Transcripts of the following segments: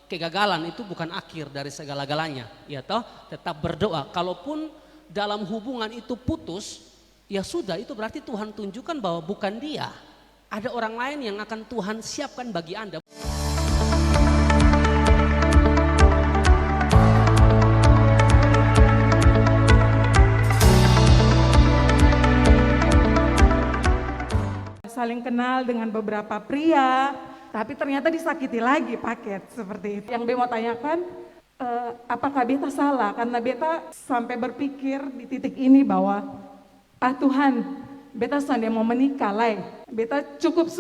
kegagalan itu bukan akhir dari segala-galanya, ya toh, tetap berdoa. Kalaupun dalam hubungan itu putus, ya sudah, itu berarti Tuhan tunjukkan bahwa bukan dia. Ada orang lain yang akan Tuhan siapkan bagi Anda. Saling kenal dengan beberapa pria, tapi ternyata disakiti lagi paket seperti itu. Yang Beta mau tanyakan, apakah Beta salah? Karena Beta sampai berpikir di titik ini bahwa, Tuhan, Beta sudah mau menikah lah. Beta cukup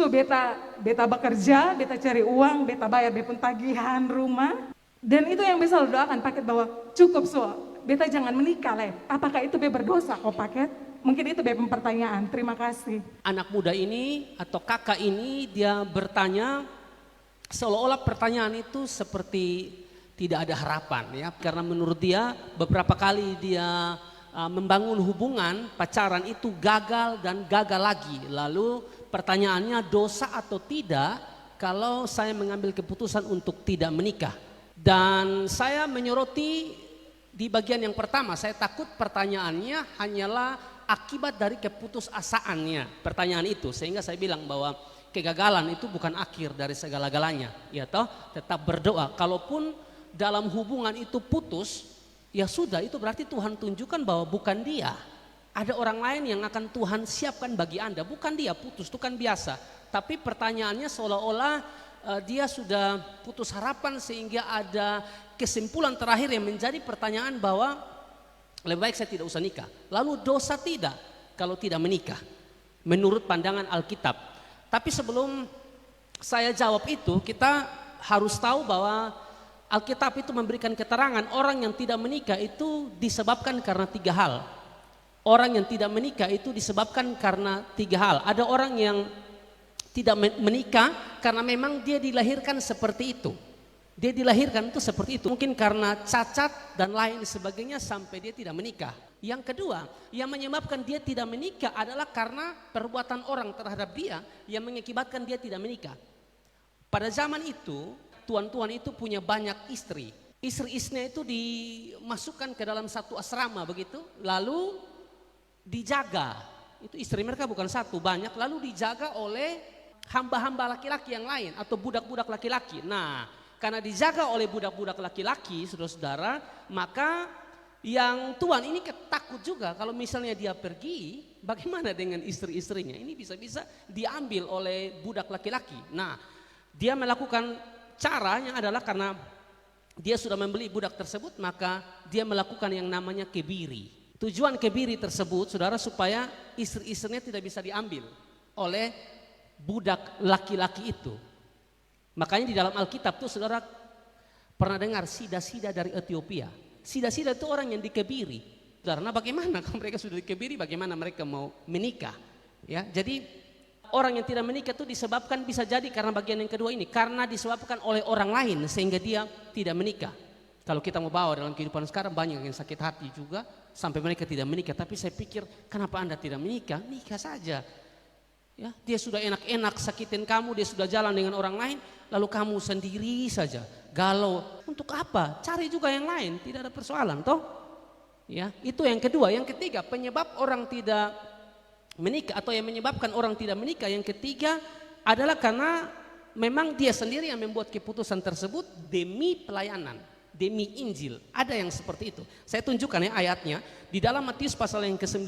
Beta bekerja, Beta cari uang, Beta bayar Beta pun tagihan rumah. Dan itu yang bisa doakan paket bahwa cukup Beta jangan menikah lah. Apakah itu Beta berdosa kok paket? Mungkin itu pertanyaan, terima kasih. Anak muda ini atau kakak ini dia bertanya seolah-olah pertanyaan itu seperti tidak ada harapan ya. Karena menurut dia beberapa kali dia membangun hubungan pacaran itu gagal dan gagal lagi. Lalu pertanyaannya dosa atau tidak kalau saya mengambil keputusan untuk tidak menikah. Dan saya menyoroti di bagian yang pertama, saya takut pertanyaannya hanyalah akibat dari keputusasaannya pertanyaan itu, sehingga saya bilang bahwa kegagalan itu bukan akhir dari segala-galanya, ya toh, tetap berdoa. Kalaupun dalam hubungan itu putus, ya sudah, itu berarti Tuhan tunjukkan bahwa bukan dia. Ada orang lain yang akan Tuhan siapkan bagi Anda, bukan dia putus, itu kan biasa. Tapi pertanyaannya seolah-olah dia sudah putus harapan sehingga ada kesimpulan terakhir yang menjadi pertanyaan bahwa lebih baik saya tidak usah nikah. Lalu dosa tidak kalau tidak menikah menurut pandangan Alkitab. Tapi sebelum saya jawab itu, kita harus tahu bahwa Alkitab itu memberikan keterangan orang yang tidak menikah itu disebabkan karena 3 hal. Orang yang tidak menikah itu disebabkan karena 3 hal. Ada orang yang tidak menikah karena memang dia dilahirkan seperti itu. Dia dilahirkan itu seperti itu. Mungkin karena cacat dan lain sebagainya sampai dia tidak menikah. Yang kedua, yang menyebabkan dia tidak menikah adalah karena perbuatan orang terhadap dia yang mengakibatkan dia tidak menikah. Pada zaman itu, tuan-tuan itu punya banyak istri. Istri-istrinya itu dimasukkan ke dalam satu asrama begitu, lalu dijaga. Itu istri mereka bukan satu, banyak, lalu dijaga oleh hamba-hamba laki-laki yang lain atau budak-budak laki-laki. Nah, karena dijaga oleh budak-budak laki-laki, saudara-saudara, maka yang tuan ini takut juga kalau misalnya dia pergi, bagaimana dengan istri-istrinya? Ini bisa-bisa diambil oleh budak laki-laki. Nah, dia melakukan caranya adalah karena dia sudah membeli budak tersebut, maka dia melakukan yang namanya kebiri. Tujuan kebiri tersebut, saudara, supaya istri-istrinya tidak bisa diambil oleh budak laki-laki itu. Makanya di dalam Alkitab tuh saudara pernah dengar sida-sida dari Ethiopia. Sida-sida itu orang yang dikebiri. Karena bagaimana kalau mereka sudah dikebiri, bagaimana mereka mau menikah? Ya, jadi orang yang tidak menikah itu disebabkan bisa jadi karena bagian yang kedua ini, karena disebabkan oleh orang lain sehingga dia tidak menikah. Kalau kita mau bawa dalam kehidupan sekarang banyak yang sakit hati juga sampai mereka tidak menikah. Tapi saya pikir kenapa Anda tidak menikah? Nikah saja. Ya, dia sudah enak-enak sakitin kamu, dia sudah jalan dengan orang lain, lalu kamu sendiri saja galau. Untuk apa? Cari juga yang lain, tidak ada persoalan toh. Ya, itu yang kedua. Yang ketiga, penyebab orang tidak menikah atau yang menyebabkan orang tidak menikah, yang ketiga adalah karena memang dia sendiri yang membuat keputusan tersebut demi pelayanan, demi Injil. Ada yang seperti itu. Saya tunjukkan ya ayatnya di dalam Matius pasal yang ke-19,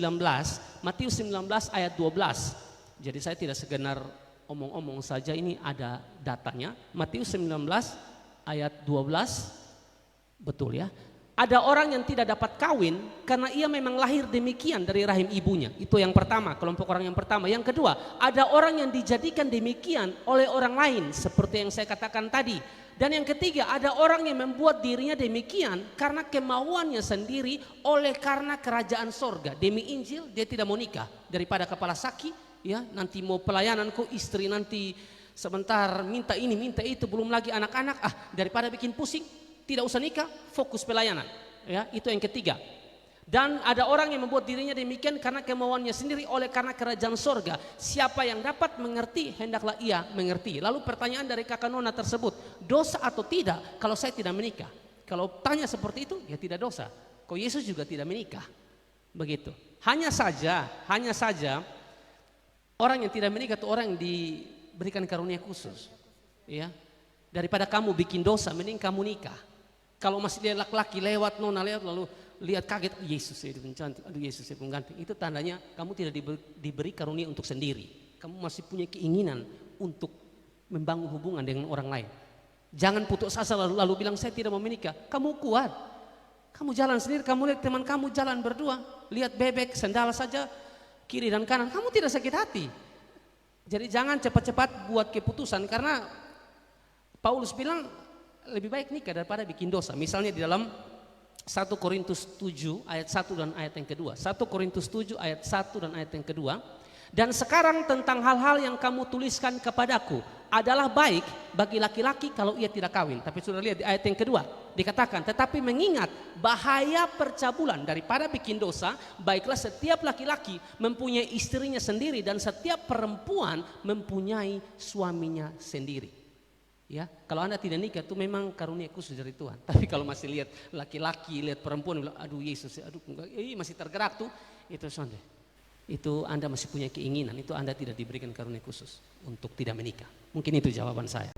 Matius 19 ayat 12. Jadi saya tidak sekedar omong-omong saja, ini ada datanya. Matius 19 ayat 12, betul ya. Ada orang yang tidak dapat kawin karena ia memang lahir demikian dari rahim ibunya. Itu yang pertama, kelompok orang yang pertama. Yang kedua, ada orang yang dijadikan demikian oleh orang lain seperti yang saya katakan tadi. Dan yang ketiga, ada orang yang membuat dirinya demikian karena kemauannya sendiri oleh karena kerajaan sorga. Demi Injil dia tidak mau nikah, daripada kepala sakit. Ya, nanti mau pelayanan kok istri nanti sebentar minta ini minta itu, belum lagi anak-anak, daripada bikin pusing tidak usah nikah, fokus pelayanan. Ya, itu yang ketiga. Dan ada orang yang membuat dirinya demikian karena kemauannya sendiri oleh karena kerajaan sorga. Siapa yang dapat mengerti, hendaklah ia mengerti. Lalu pertanyaan dari kakak nona tersebut, dosa atau tidak kalau saya tidak menikah? Kalau tanya seperti itu, ya tidak dosa. Kok Yesus juga tidak menikah? Begitu. Hanya saja orang yang tidak menikah itu orang yang diberikan karunia khusus. Ya. Daripada kamu bikin dosa, mending kamu nikah. Kalau masih dia laki-laki lewat, nona lewat lalu lihat kaget, Yesus saya cantik, aduh Yesus saya ganteng. Itu tandanya kamu tidak diberi karunia untuk sendiri. Kamu masih punya keinginan untuk membangun hubungan dengan orang lain. Jangan putus asa lalu bilang saya tidak mau menikah. Kamu kuat. Kamu jalan sendiri, kamu lihat teman kamu jalan berdua. Lihat bebek, sendal saja, kiri dan kanan. Kamu tidak sakit hati. Jadi jangan cepat-cepat buat keputusan. Karena Paulus bilang lebih baik nikah daripada bikin dosa. Misalnya di dalam 1 Korintus 7 ayat 1 dan ayat yang kedua. 1 Korintus 7 ayat 1 dan ayat yang kedua. Dan sekarang tentang hal-hal yang kamu tuliskan kepadaku adalah baik bagi laki-laki kalau ia tidak kawin. Tapi sudah lihat di ayat yang kedua dikatakan, tetapi mengingat bahaya percabulan daripada bikin dosa, baiklah setiap laki-laki mempunyai istrinya sendiri dan setiap perempuan mempunyai suaminya sendiri. Ya, kalau Anda tidak nikah itu memang karunia khusus dari Tuhan. Tapi kalau masih lihat laki-laki, lihat perempuan bilang, aduh Yesus, aduh masih tergerak tuh, itu sonde. Itu Anda masih punya keinginan, itu Anda tidak diberikan karunia khusus untuk tidak menikah. Mungkin itu jawaban saya.